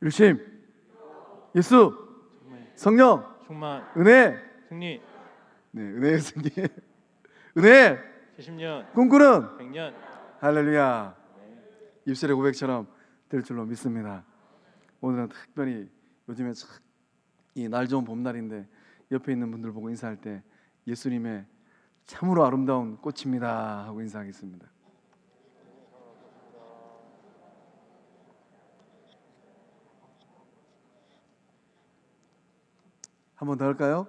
일심, 예수, 성령, 충만, 은혜. 승리. 네, 은혜의 승리. 은혜 70년, 꿈꾸는 100년. 할렐루야. 입술의 고백처럼 될 줄로 믿습니다. 오늘은 특별히 요즘에 이 날 좋은 봄날인데 옆에 있는 분들 보고 인사할 때 예수님의 참으로 아름다운 꽃입니다 하고 인사하겠습니다. 한 번 더 할까요?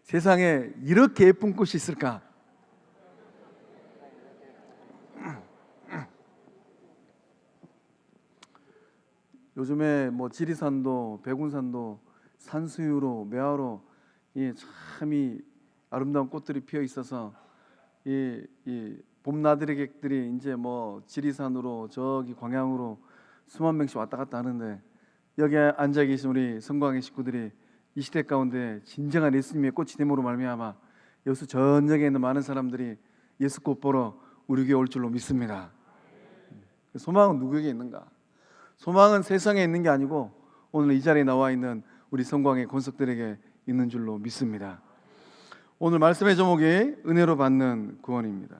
세상에 이렇게 예쁜 꽃이 있을까? 요즘에 뭐 지리산도 백운산도 산수유로 매화로 참이 아름다운 꽃들이 피어 있어서 이 봄나들이객들이 이제 뭐 지리산으로 저기 광양으로 수만 명씩 왔다 갔다 하는데 여기에 앉아 계신 우리 성광의 식구들이 이 시대 가운데 진정한 예수님의 꽃이 됨으로 말미암아 여수 전역에 있는 많은 사람들이 예수 꽃 보러 우리 교회 올 줄로 믿습니다. 소망은 누구에게 있는가? 소망은 세상에 있는 게 아니고 오늘 이 자리에 나와 있는 우리 성광의 권속들에게 있는 줄로 믿습니다. 오늘 말씀의 제목이 은혜로 받는 구원입니다.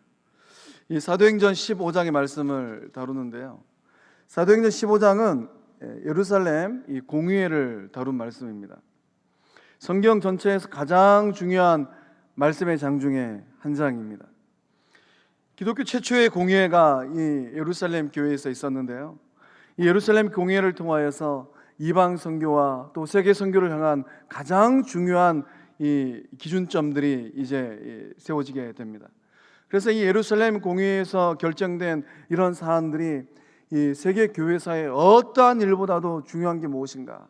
이 사도행전 15장의 말씀을 다루는데요. 사도행전 15장은 예루살렘 이 공의회를 다룬 말씀입니다. 성경 전체에서 가장 중요한 말씀의 장 중에 한 장입니다. 기독교 최초의 공의회가 이 예루살렘 교회에서 있었는데요. 이 예루살렘 공의회를 통하여서 이방 선교와 또 세계 선교를 향한 가장 중요한 이 기준점들이 이제 세워지게 됩니다. 그래서 이 예루살렘 공의회에서 결정된 이런 사안들이 이 세계 교회사의 어떠한 일보다도 중요한 게 무엇인가?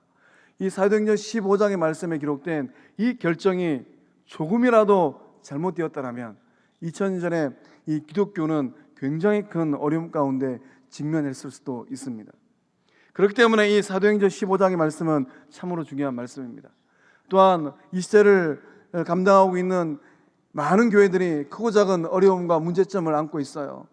이 사도행전 15장의 말씀에 기록된 이 결정이 조금이라도 잘못되었다면 2000년 전에 이 기독교는 굉장히 큰 어려움 가운데 직면했을 수도 있습니다. 그렇기 때문에 이 사도행전 15장의 말씀은 참으로 중요한 말씀입니다. 또한 이 시대를 감당하고 있는 많은 교회들이 크고 작은 어려움과 문제점을 안고 있어요.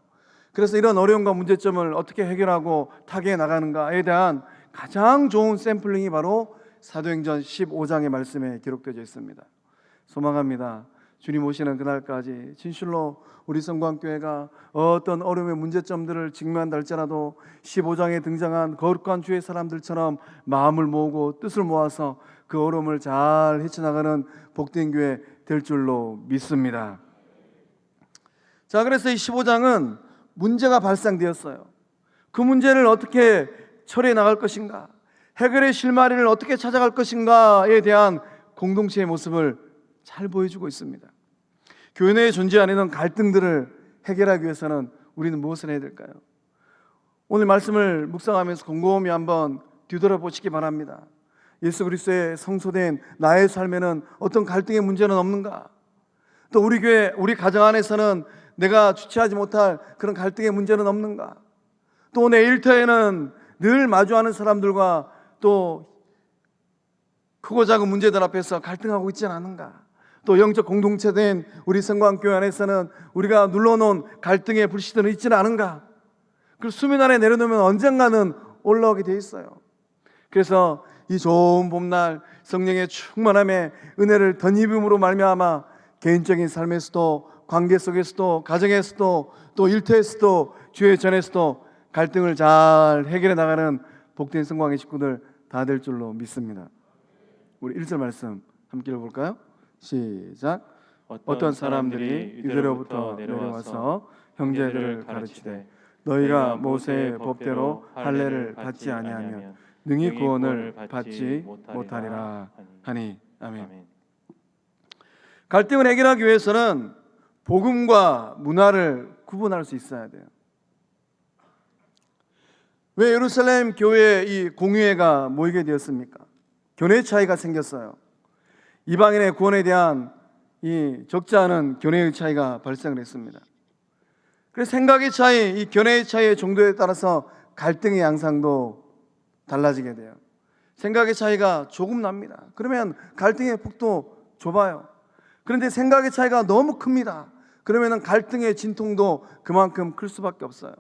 그래서 이런 어려움과 문제점을 어떻게 해결하고 타개해 나가는가에 대한 가장 좋은 샘플링이 바로 사도행전 15장의 말씀에 기록되어 있습니다. 소망합니다. 주님 오시는 그날까지 진실로 우리 성광교회가 어떤 어려움의 문제점들을 직면한다 할지라도 15장에 등장한 거룩한 주의 사람들처럼 마음을 모으고 뜻을 모아서 그 어려움을 잘 헤쳐나가는 복된 교회 될 줄로 믿습니다. 자, 그래서 이 15장은 문제가 발생되었어요. 그 문제를 어떻게 처리해 나갈 것인가, 해결의 실마리를 어떻게 찾아갈 것인가에 대한 공동체의 모습을 잘 보여주고 있습니다. 교회 내에 존재하는 갈등들을 해결하기 위해서는 우리는 무엇을 해야 될까요? 오늘 말씀을 묵상하면서 곰곰이 한번 뒤돌아보시기 바랍니다. 예수 그리스도의 성소된 나의 삶에는 어떤 갈등의 문제는 없는가? 또 우리 교회, 우리 가정 안에서는 내가 주체하지 못할 그런 갈등의 문제는 없는가? 또 내 일터에는 늘 마주하는 사람들과 또 크고 작은 문제들 앞에서 갈등하고 있지는 않은가? 또 영적 공동체된 우리 성광교회 안에서는 우리가 눌러놓은 갈등의 불씨들은 있지는 않은가? 그 수면 아래 내려놓으면 언젠가는 올라오게 돼 있어요. 그래서 이 좋은 봄날 성령의 충만함에 은혜를 덧입음으로 말미암아 개인적인 삶에서도 관계 속에서도 가정에서도 또 일터에서도 주의 전에서도 갈등을 잘 해결해 나가는 복된 성광의 식구들 다 될 줄로 믿습니다. 우리 1절 말씀 함께 읽어볼까요? 시작. 어떤 사람들이 유대로부터 내려와서 형제들을 가르치되 너희가 모세의 법대로 할례를 받지 아니하면 능히 구원을 받지 못하리라 하니. 아멘. 갈등을 해결하기 위해서는 복음과 문화를 구분할 수 있어야 돼요. 왜 예루살렘 교회에 이 공의회가 모이게 되었습니까? 견해 차이가 생겼어요. 이방인의 구원에 대한 이 적지 않은 견해의 차이가 발생을 했습니다. 그래서 생각의 차이, 이 견해의 차이의 정도에 따라서 갈등의 양상도 달라지게 돼요. 생각의 차이가 조금 납니다. 그러면 갈등의 폭도 좁아요. 그런데 생각의 차이가 너무 큽니다. 그러면 갈등의 진통도 그만큼 클 수밖에 없어요.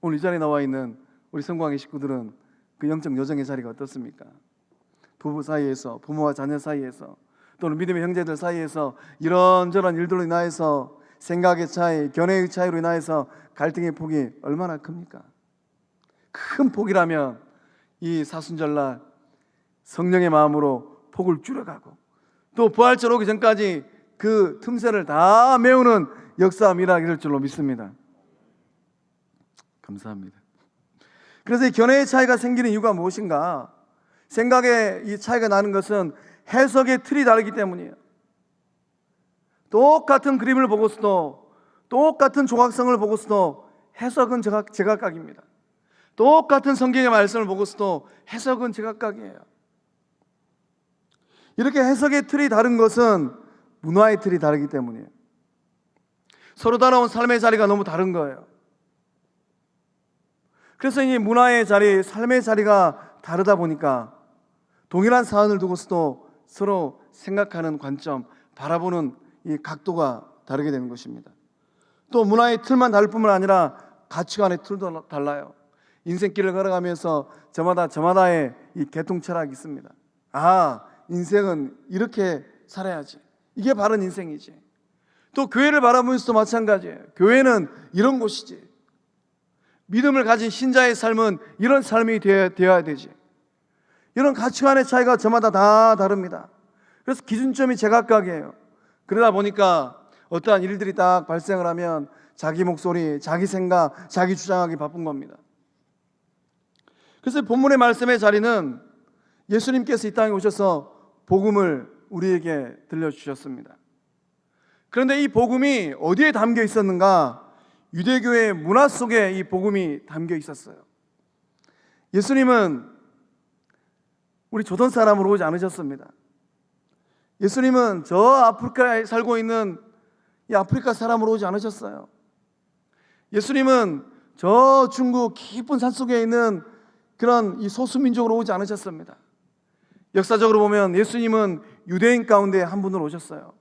오늘 이 자리에 나와 있는 우리 성광의 식구들은 그 영적 여정의 자리가 어떻습니까? 부부 사이에서, 부모와 자녀 사이에서, 또는 믿음의 형제들 사이에서 이런저런 일들로 인하여서 생각의 차이, 견해의 차이로 인하여서 갈등의 폭이 얼마나 큽니까? 큰 폭이라면 이 사순절날 성령의 마음으로 폭을 줄여가고 또 부활절 오기 전까지 그 틈새를 다 메우는 역사 미락이 될 줄로 믿습니다. 감사합니다. 그래서 이 견해의 차이가 생기는 이유가 무엇인가? 생각의 이 차이가 나는 것은 해석의 틀이 다르기 때문이에요. 똑같은 그림을 보고서도, 똑같은 조각성을 보고서도 해석은 제각각입니다. 똑같은 성경의 말씀을 보고서도 해석은 제각각이에요. 이렇게 해석의 틀이 다른 것은 문화의 틀이 다르기 때문이에요. 서로 다가온 삶의 자리가 너무 다른 거예요. 그래서 이 문화의 자리, 삶의 자리가 다르다 보니까 동일한 사안을 두고서도 서로 생각하는 관점, 바라보는 이 각도가 다르게 되는 것입니다. 또 문화의 틀만 다를 뿐만 아니라 가치관의 틀도 달라요. 인생길을 걸어가면서 저마다의 이 개통 철학이 있습니다. 아, 인생은 이렇게 살아야지. 이게 바른 인생이지. 또 교회를 바라보면서도 마찬가지예요. 교회는 이런 곳이지. 믿음을 가진 신자의 삶은 이런 삶이 되어야 되지. 이런 가치관의 차이가 저마다 다 다릅니다. 그래서 기준점이 제각각이에요. 그러다 보니까 어떠한 일들이 딱 발생을 하면 자기 목소리, 자기 생각, 자기 주장하기 바쁜 겁니다. 그래서 본문의 말씀의 자리는 예수님께서 이 땅에 오셔서 복음을 우리에게 들려주셨습니다. 그런데 이 복음이 어디에 담겨 있었는가? 유대교의 문화 속에 이 복음이 담겨 있었어요. 예수님은 우리 조던 사람으로 오지 않으셨습니다. 예수님은 저 아프리카에 살고 있는 이 아프리카 사람으로 오지 않으셨어요. 예수님은 저 중국 깊은 산속에 있는 그런 이 소수민족으로 오지 않으셨습니다. 역사적으로 보면 예수님은 유대인 가운데 한 분으로 오셨어요.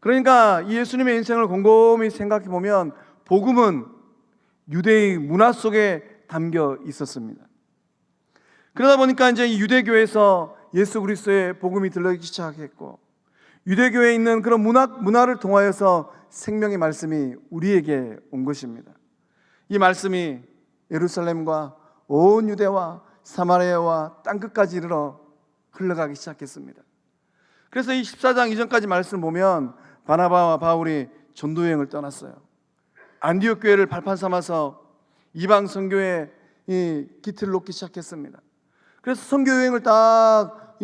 그러니까 이 예수님의 인생을 곰곰이 생각해 보면 복음은 유대의 문화 속에 담겨 있었습니다. 그러다 보니까 이제 이 유대교에서 예수 그리스도의 복음이 들려오기 시작했고, 유대교에 있는 그런 문화를 통하여서 생명의 말씀이 우리에게 온 것입니다. 이 말씀이 예루살렘과 온 유대와 사마리아와 땅끝까지 이르러 흘러가기 시작했습니다. 그래서 이 14장 이전까지 말씀을 보면 바나바와 바울이 전도 여행을 떠났어요. 안디옥 교회를 발판 삼아서 이방 선교에 이 기틀을 놓기 시작했습니다. 그래서 선교 여행을 딱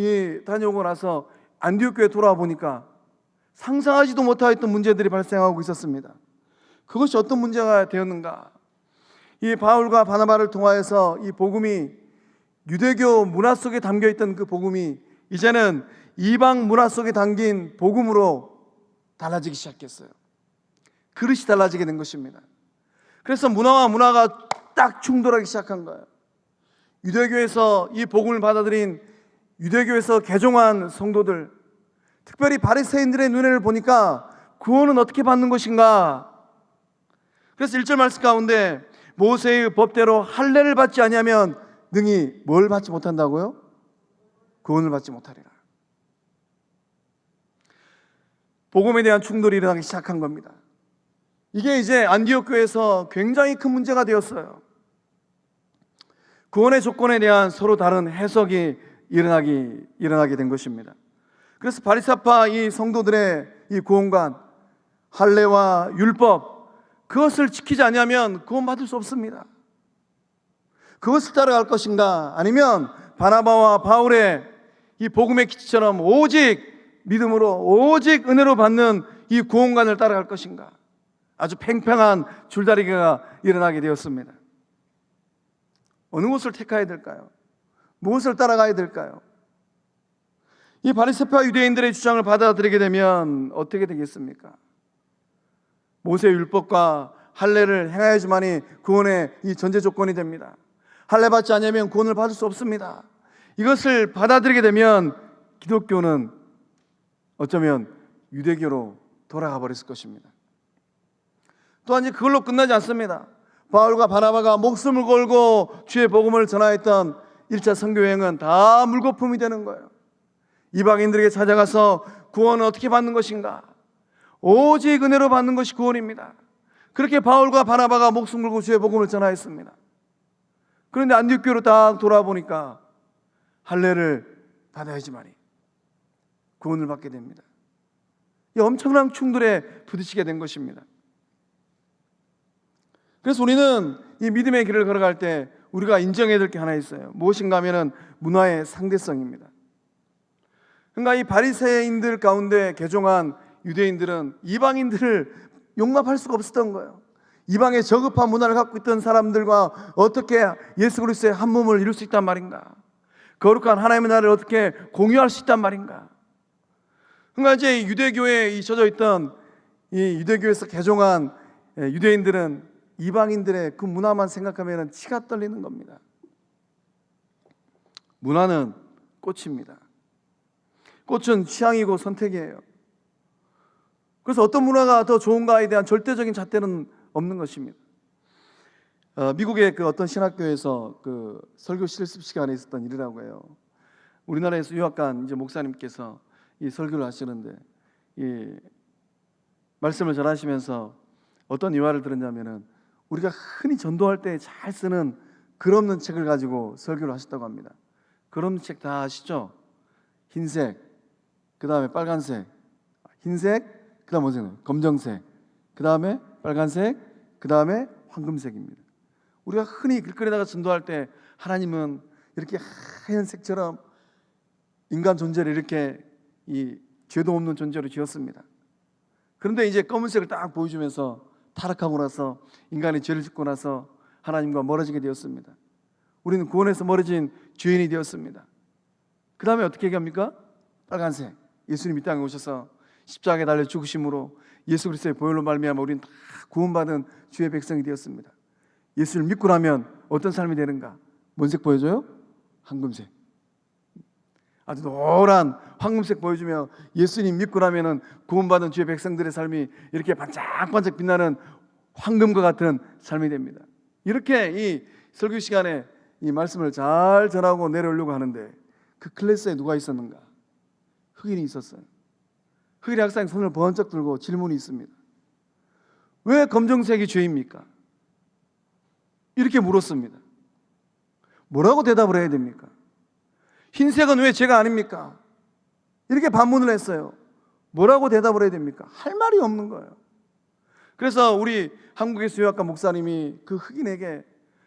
다녀오고 나서 안디옥 교회에 돌아와 보니까 상상하지도 못하였던 문제들이 발생하고 있었습니다. 그것이 어떤 문제가 되었는가? 이 바울과 바나바를 통하여서 이 복음이 유대교 문화 속에 담겨있던 그 복음이 이제는 이방 문화 속에 담긴 복음으로 달라지기 시작했어요. 그릇이 달라지게 된 것입니다. 그래서 문화와 문화가 딱 충돌하기 시작한 거예요. 유대교에서 이 복음을 받아들인 유대교에서 개종한 성도들, 특별히 바리새인들의 눈에를 보니까 구원은 어떻게 받는 것인가? 그래서 1절 말씀 가운데 모세의 법대로 할례를 받지 아니하면 능히 뭘 받지 못한다고요? 구원을 받지 못하리라. 복음에 대한 충돌이 일어나기 시작한 겁니다. 이게 이제 안디옥 교회에서 굉장히 큰 문제가 되었어요. 구원의 조건에 대한 서로 다른 해석이 일어나게 된 것입니다. 그래서 바리새파 이 성도들의 이 구원관, 할례와 율법, 그것을 지키지 않으면 구원받을 수 없습니다. 그것을 따라갈 것인가? 아니면 바나바와 바울의 이 복음의 기치처럼 오직 믿음으로, 오직 은혜로 받는 이 구원관을 따라갈 것인가? 아주 팽팽한 줄다리기가 일어나게 되었습니다. 어느 곳을 택해야 될까요? 무엇을 따라가야 될까요? 이 바리새파 유대인들의 주장을 받아들이게 되면 어떻게 되겠습니까? 모세 율법과 할례를 행하여야지만이 구원의 이 전제 조건이 됩니다. 할례 받지 않으면 구원을 받을 수 없습니다. 이것을 받아들이게 되면 기독교는 어쩌면 유대교로 돌아가 버렸을 것입니다. 또한 그걸로 끝나지 않습니다. 바울과 바나바가 목숨을 걸고 주의 복음을 전하였던 1차 선교여행은 다 물거품이 되는 거예요. 이방인들에게 찾아가서 구원은 어떻게 받는 것인가? 오직 은혜로 받는 것이 구원입니다. 그렇게 바울과 바나바가 목숨 걸고 주의 복음을 전하였습니다. 그런데 안디옥교로 딱 돌아보니까 할례를 받아야지만이 구원을 받게 됩니다. 이 엄청난 충돌에 부딪히게 된 것입니다. 그래서 우리는 이 믿음의 길을 걸어갈 때 우리가 인정해야 될 게 하나 있어요. 무엇인가 하면은 문화의 상대성입니다. 그러니까 이 바리새인들 가운데 개종한 유대인들은 이방인들을 용납할 수가 없었던 거예요. 이방의 저급한 문화를 갖고 있던 사람들과 어떻게 예수 그리스도의 한 몸을 이룰 수 있단 말인가? 거룩한 하나님의 나라를 어떻게 공유할 수 있단 말인가? 그러니까 이제 유대교에 젖어 있던 이 유대교에서 개종한 유대인들은 이방인들의 그 문화만 생각하면 치가 떨리는 겁니다. 문화는 꽃입니다. 꽃은 취향이고 선택이에요. 그래서 어떤 문화가 더 좋은가에 대한 절대적인 잣대는 없는 것입니다. 미국의 그 어떤 신학교에서 그 설교 실습 시간에 있었던 일이라고 해요. 우리나라에서 유학 간 이제 목사님께서 이 설교를 하시는데 이 말씀을 전하시면서 어떤 이화를 들었냐면은 우리가 흔히 전도할 때 잘 쓰는 글 없는 책을 가지고 설교를 하셨다고 합니다. 글 없는 책 다 아시죠? 흰색, 그 다음에 빨간색, 흰색, 그 다음 뭐죠? 검정색, 그 다음에 빨간색, 그 다음에 황금색입니다. 우리가 흔히 길거리에다가 전도할 때 하나님은 이렇게 하얀색처럼 인간 존재를 이렇게 이 죄도 없는 존재로 지었습니다. 그런데 이제 검은색을 딱 보여주면서 타락하고 나서 인간이 죄를 짓고 나서 하나님과 멀어지게 되었습니다. 우리는 구원에서 멀어진 죄인이 되었습니다. 그 다음에 어떻게 얘기합니까? 빨간색, 예수님 이 땅에 오셔서 십자가에 달려 죽으심으로 예수 그리스도의 보혈로 말미암아 우리는 다 구원받은 주의 백성이 되었습니다. 예수를 믿고 나면 어떤 삶이 되는가? 뭔 색 보여줘요? 황금색. 아주 노란 황금색 보여주며 예수님 믿고 나면은 구원받은 주의 백성들의 삶이 이렇게 반짝반짝 빛나는 황금과 같은 삶이 됩니다. 이렇게 이 설교 시간에 이 말씀을 잘 전하고 내려오려고 하는데 그 클래스에 누가 있었는가? 흑인이 있었어요. 흑인 학생이 손을 번쩍 들고 질문이 있습니다. 왜 검정색이 죄입니까? 이렇게 물었습니다. 뭐라고 대답을 해야 됩니까? 흰색은 왜 죄가 아닙니까? 이렇게 반문을 했어요. 뭐라고 대답을 해야 됩니까? 할 말이 없는 거예요. 그래서 우리 한국의 수요학과 목사님이 그 흑인에게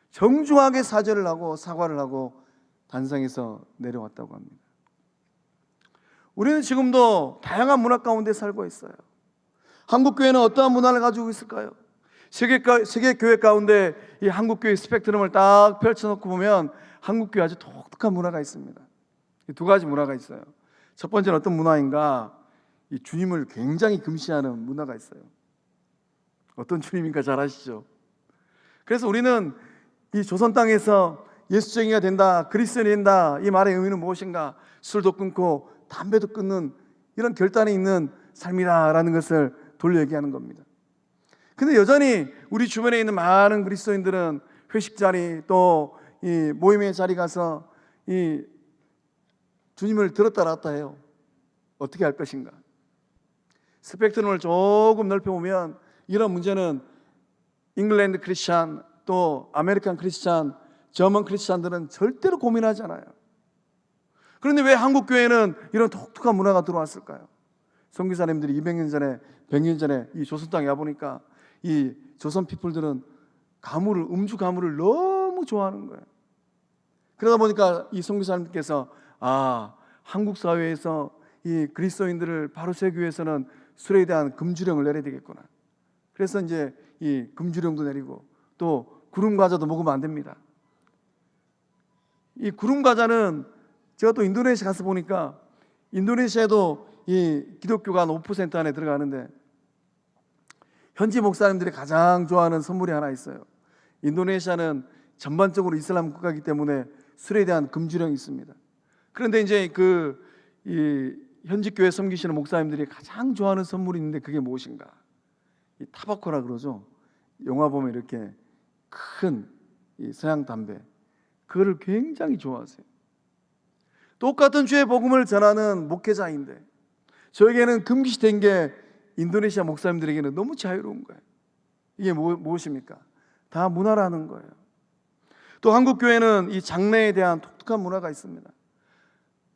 정중하게 사죄를 하고 사과를 하고 단상에서 내려왔다고 합니다. 우리는 지금도 다양한 문화 가운데 살고 있어요. 한국교회는 어떠한 문화를 가지고 있을까요? 세계 교회 가운데 이 한국교회 스펙트럼을 딱 펼쳐놓고 보면 한국교회 아주 독특한 문화가 있습니다. 두 가지 문화가 있어요. 첫 번째는 어떤 문화인가? 이 주님을 굉장히 금시하는 문화가 있어요. 어떤 주님인가 잘 아시죠? 그래서 우리는 이 조선 땅에서 예수쟁이가 된다, 그리스도인이 된다, 이 말의 의미는 무엇인가? 술도 끊고 담배도 끊는 이런 결단이 있는 삶이다라는 것을 돌려 얘기하는 겁니다. 근데 여전히 우리 주변에 있는 많은 그리스도인들은 회식 자리 또 이 모임의 자리 가서 이 주님을 들었다 놨다 해요. 어떻게 할 것인가? 스펙트럼을 조금 넓혀보면 이런 문제는 잉글랜드 크리스찬 또 아메리칸 크리스찬, 저먼 크리스찬들은 절대로 고민하지 않아요. 그런데 왜 한국 교회는 이런 독특한 문화가 들어왔을까요? 선교사님들이 200년 전에 100년 전에 이 조선 땅에 와보니까 이 조선 피플들은 음주 가물을 너무 좋아하는 거예요. 그러다 보니까 이 선교사님께서 한국 사회에서 이 그리스도인들을 바로 세우기 위해서는 술에 대한 금주령을 내려야 되겠구나. 그래서 이제 이 금주령도 내리고 또 구름 과자도 먹으면 안 됩니다. 이 구름 과자는 제가 또 인도네시아 가서 보니까 인도네시아에도 이 기독교가 한 5% 안에 들어가는데 현지 목사님들이 가장 좋아하는 선물이 하나 있어요. 인도네시아는 전반적으로 이슬람 국가이기 때문에 술에 대한 금주령이 있습니다. 그런데 이제 이 현지 교회 섬기시는 목사님들이 가장 좋아하는 선물이 있는데 그게 무엇인가? 이 타바코라 그러죠. 영화 보면 이렇게 큰 이 서양 담배, 그거를 굉장히 좋아하세요. 똑같은 주의 복음을 전하는 목회자인데 저에게는 금기시된 게 인도네시아 목사님들에게는 너무 자유로운 거예요. 이게 무엇입니까? 다 문화라는 거예요. 또 한국 교회는 이 장례에 대한 독특한 문화가 있습니다.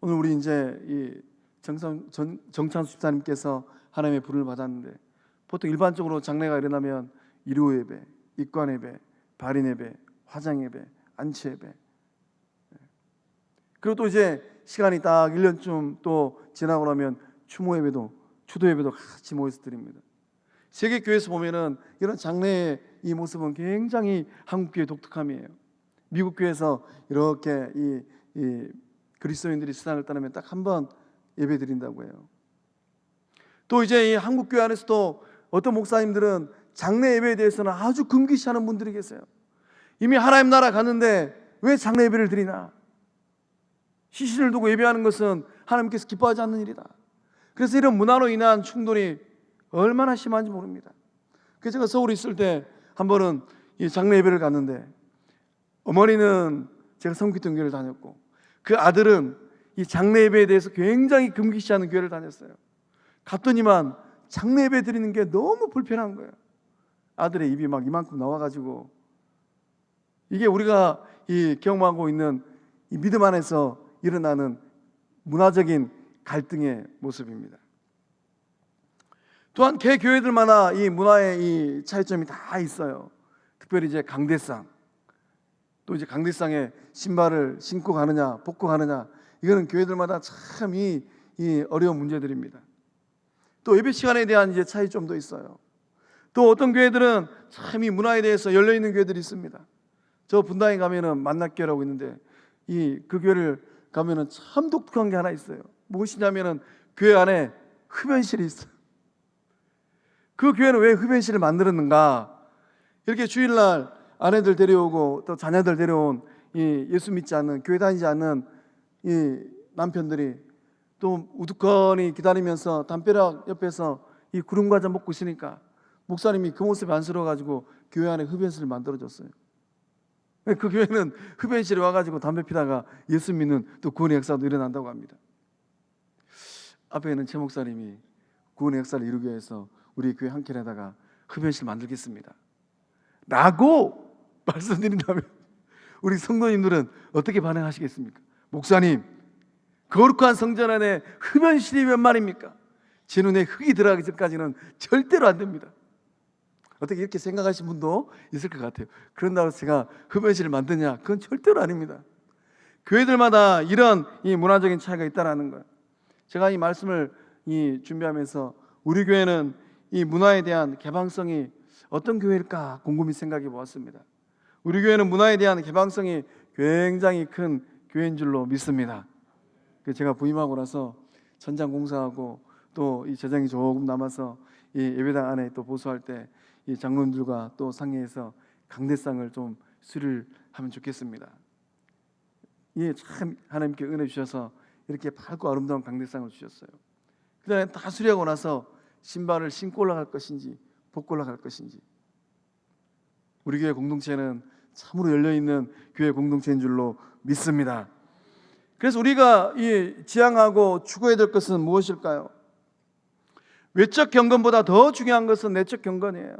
오늘 우리 이제 이 정찬수 집사님께서 하나님의 부름을 받았는데, 보통 일반적으로 장례가 일어나면 일요 예배, 입관 예배, 발인 예배, 화장 예배, 안치 예배, 그리고 또 이제 시간이 딱 1년쯤 또 지나고 나면 추모 예배도, 추도 예배도 같이 모여서 드립니다. 세계 교회에서 보면은 이런 장례의 이 모습은 굉장히 한국 교회 독특함이에요. 미국 교회에서 이렇게 이 그리스도인들이 세상을 떠나면 딱 한 번 예배 드린다고 해요. 또 이제 이 한국 교회 안에서도 어떤 목사님들은 장례 예배에 대해서는 아주 금기시하는 분들이 계세요. 이미 하나님 나라 갔는데 왜 장례 예배를 드리나? 시신을 두고 예배하는 것은 하나님께서 기뻐하지 않는 일이다. 그래서 이런 문화로 인한 충돌이 얼마나 심한지 모릅니다. 그래서 제가 서울에 있을 때 한 번은 이 장례 예배를 갔는데, 어머니는 제가 성기통 교회를 다녔고 그 아들은 이 장례 예배에 대해서 굉장히 금기시하는 교회를 다녔어요. 갔더니만 장례 예배 드리는 게 너무 불편한 거예요. 아들의 입이 막 이만큼 나와가지고, 이게 우리가 이 경험하고 있는 이 믿음 안에서 일어나는 문화적인 갈등의 모습입니다. 또한 개 교회들마다 이 문화의 이 차이점이 다 있어요. 특별히 이제 강대상, 또 이제 강대상에 신발을 신고 가느냐 벗고 가느냐, 이거는 교회들마다 참 이 어려운 문제들입니다. 또 예배 시간에 대한 이제 차이점도 있어요. 또 어떤 교회들은 참 이 문화에 대해서 열려 있는 교회들이 있습니다. 저 분당에 가면은 만납교회라고 있는데 그 교회를 가면은 참 독특한 게 하나 있어요. 무엇이냐면은 교회 안에 흡연실이 있어요. 그 교회는 왜 흡연실을 만들었는가? 이렇게 주일날 아내들 데려오고 또 자녀들 데려온 이 예수 믿지 않는, 교회 다니지 않는 이 남편들이 또 우두커니 기다리면서 담벼락 옆에서 이 구름 과자 먹고 있으니까 목사님이 그 모습이 안쓰러워가지고 교회 안에 흡연실을 만들어줬어요. 그 교회는 흡연실에 와가지고 담배 피다가 예수 믿는 또 구원의 역사도 일어난다고 합니다. 앞에 있는 최 목사님이 구원의 역사를 이루기 위해서 우리 교회 한 켠에다가 흡연실 만들겠습니다 라고 말씀드린다면 우리 성도님들은 어떻게 반응하시겠습니까? 목사님, 거룩한 성전 안에 흡연실이 웬 말입니까? 제 눈에 흙이 들어가기 전까지는 절대로 안 됩니다. 어떻게 이렇게 생각하시는 분도 있을 것 같아요. 그런다고 제가 흡연실을 만드냐? 그건 절대로 아닙니다. 교회들마다 이런 이 문화적인 차이가 있다는 거예요. 제가 이 말씀을 준비하면서 우리 교회는 이 문화에 대한 개방성이 어떤 교회일까 곰곰이 생각해 보았습니다. 우리 교회는 문화에 대한 개방성이 굉장히 큰 교회인 줄로 믿습니다. 제가 부임하고 나서 천장 공사하고 또 이 재정이 조금 남아서 이 예배당 안에 또 보수할 때 이 장로님들과 또 상의해서 강대상을 좀 수리를 하면 좋겠습니다. 예, 참 하나님께 은혜 주셔서 이렇게 밝고 아름다운 강대상을 주셨어요. 그다음에 다 수리하고 나서 신발을 신고 올라갈 것인지 벗고 올라갈 것인지, 우리 교회 공동체는 참으로 열려있는 교회 공동체인 줄로 믿습니다. 그래서 우리가 지향하고 추구해야 될 것은 무엇일까요? 외적 경건보다 더 중요한 것은 내적 경건이에요.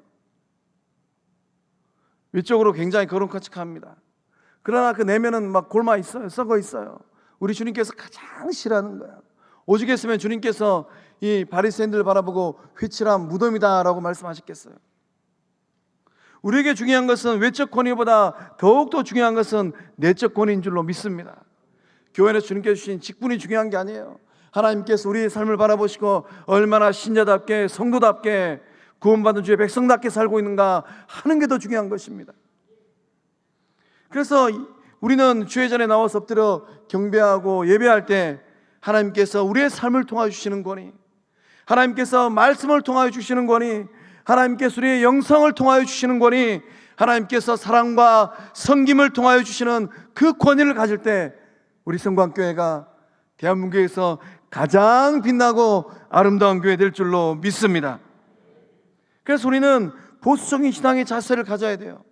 외적으로 굉장히 거룩하직합니다. 그러나 그 내면은 막 골마 있어요. 썩어 있어요. 우리 주님께서 가장 싫어하는 거예요. 오죽했으면 주님께서 이 바리새인들을 바라보고 회칠한 무덤이다라고 말씀하셨겠어요. 우리에게 중요한 것은 외적 권위보다 더욱더 중요한 것은 내적 권위인 줄로 믿습니다. 교회에서 주님께서 주신 직분이 중요한 게 아니에요. 하나님께서 우리의 삶을 바라보시고 얼마나 신자답게 성도답게 구원받은 주의 백성답게 살고 있는가 하는 게 더 중요한 것입니다. 그래서 우리는 주의 전에 나와서 엎드려 경배하고 예배할 때 하나님께서 우리의 삶을 통하여 주시는 권위, 하나님께서 말씀을 통하여 주시는 권위, 하나님께서 우리의 영성을 통하여 주시는 권위, 하나님께서 사랑과 섬김을 통하여 주시는 그 권위를 가질 때 우리 성광교회가 대한민국에서 가장 빛나고 아름다운 교회 될 줄로 믿습니다. 그래서 우리는 보수적인 신앙의 자세를 가져야 돼요.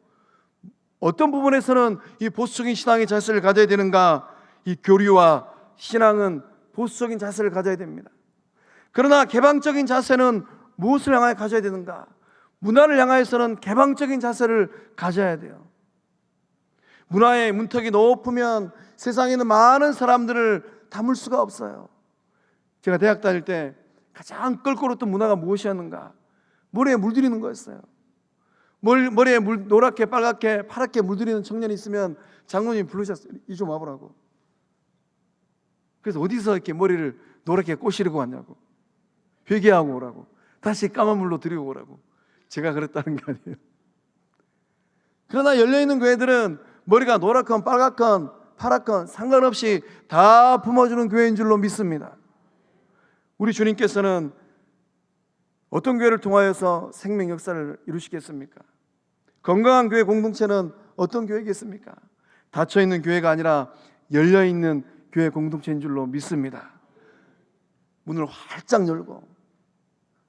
어떤 부분에서는 이 보수적인 신앙의 자세를 가져야 되는가? 이 교리와 신앙은 보수적인 자세를 가져야 됩니다. 그러나 개방적인 자세는 무엇을 향하여 가져야 되는가? 문화를 향하여서는 개방적인 자세를 가져야 돼요. 문화의 문턱이 높으면 세상에 있는 많은 사람들을 담을 수가 없어요. 제가 대학 다닐 때 가장 껄끄러웠던 문화가 무엇이었는가? 머리에 물들이는 거였어요. 머리에 노랗게 빨갛게 파랗게 물들이는 청년이 있으면 장로님이 부르셨어요. 이 좀 와보라고. 그래서 어디서 이렇게 머리를 노랗게 꼬시르고 왔냐고, 회개하고 오라고, 다시 까만 물로 들이고 오라고. 제가 그랬다는 게 아니에요. 그러나 열려있는 교회들은 머리가 노랗건 빨갛건 파랗건 상관없이 다 품어주는 교회인 줄로 믿습니다. 우리 주님께서는 어떤 교회를 통하여서 생명 역사를 이루시겠습니까? 건강한 교회 공동체는 어떤 교회겠습니까? 닫혀있는 교회가 아니라 열려있는 교회 공동체인 줄로 믿습니다. 문을 활짝 열고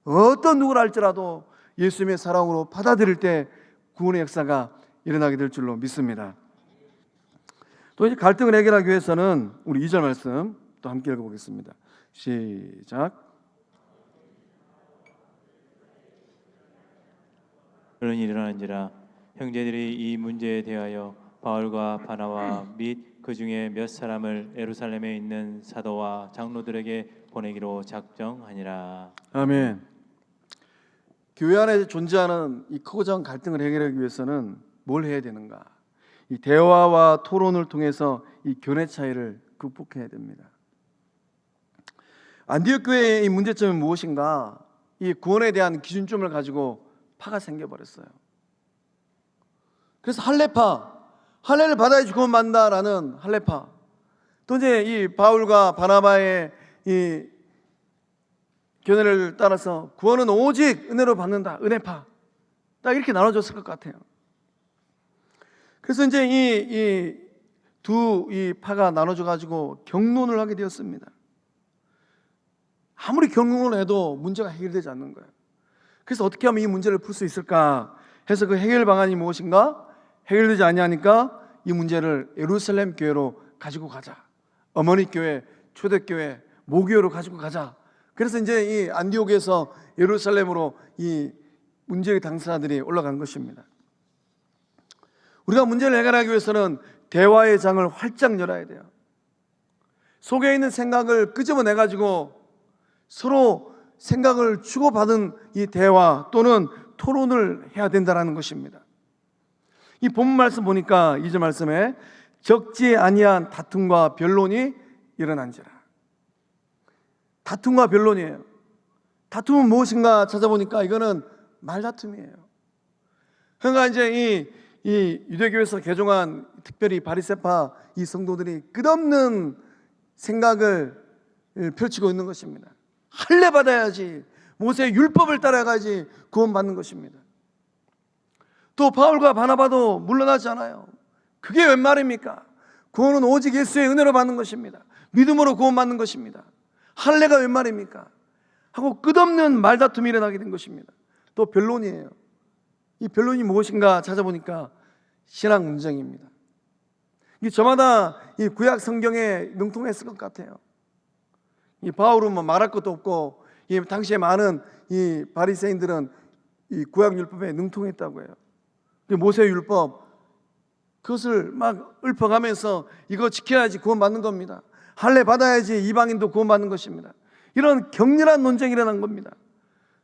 어떤 누구를 할지라도 예수님의 사랑으로 받아들일 때 구원의 역사가 일어나게 될 줄로 믿습니다. 또 이제 갈등을 해결하기 위해서는 우리 2절 말씀 또 함께 읽어보겠습니다. 시작. 그런 일이 일어난지라 형제들이 이 문제에 대하여 바울과 바나바 및 그 중에 몇 사람을 예루살렘에 있는 사도와 장로들에게 보내기로 작정하니라. 아멘. 교회 안에 존재하는 이 크고 작은 갈등을 해결하기 위해서는 뭘 해야 되는가? 이 대화와 토론을 통해서 이 견해 차이를 극복해야 됩니다. 안디옥 교회의 이 문제점은 무엇인가? 이 구원에 대한 기준점을 가지고 파가 생겨버렸어요. 그래서 할례를 받아야지 구원받는다라는 할례파, 또 이제 이 바울과 바나바의 이 견해를 따라서 구원은 오직 은혜로 받는다, 은혜파, 딱 이렇게 나눠졌을 것 같아요. 그래서 이제 이 두 파가 나눠져 가지고 경론을 하게 되었습니다. 아무리 경론을 해도 문제가 해결되지 않는 거예요. 그래서 어떻게 하면 이 문제를 풀 수 있을까 해서 그 해결 방안이 무엇인가? 해결되지 않냐니까 이 문제를 예루살렘 교회로 가지고 가자. 어머니 교회, 초대교회, 모교회로 가지고 가자. 그래서 이제 이 안디옥에서 예루살렘으로 이 문제의 당사자들이 올라간 것입니다. 우리가 문제를 해결하기 위해서는 대화의 장을 활짝 열어야 돼요. 속에 있는 생각을 끄집어내 가지고 서로 생각을 주고받은 이 대화 또는 토론을 해야 된다는 것입니다. 이 본문 말씀 보니까 2절 말씀에 적지 아니한 다툼과 변론이 일어난지라. 다툼과 변론이에요. 다툼은 무엇인가 찾아보니까 이거는 말다툼이에요. 그러니까 이제 이 유대교에서 개종한 특별히 바리새파 이 성도들이 끝없는 생각을 펼치고 있는 것입니다. 할례 받아야지, 모세의 율법을 따라가야지 구원받는 것입니다. 또 바울과 바나바도 물러나지 않아요. 그게 웬 말입니까? 구원은 오직 예수의 은혜로 받는 것입니다. 믿음으로 구원받는 것입니다. 할례가 웬 말입니까? 하고 끝없는 말다툼이 일어나게 된 것입니다. 또 변론이에요. 이 변론이 무엇인가 찾아보니까 신앙 논쟁입니다. 이 저마다 이 구약 성경에 능통했을 것 같아요. 이 바울은 뭐 말할 것도 없고 이 당시에 많은 이 바리새인들은 이 구약 율법에 능통했다고 해요. 모세 율법 그것을 막 읊어가면서 이거 지켜야지 구원받는 겁니다. 할례 받아야지 이방인도 구원받는 것입니다. 이런 격렬한 논쟁이 일어난 겁니다.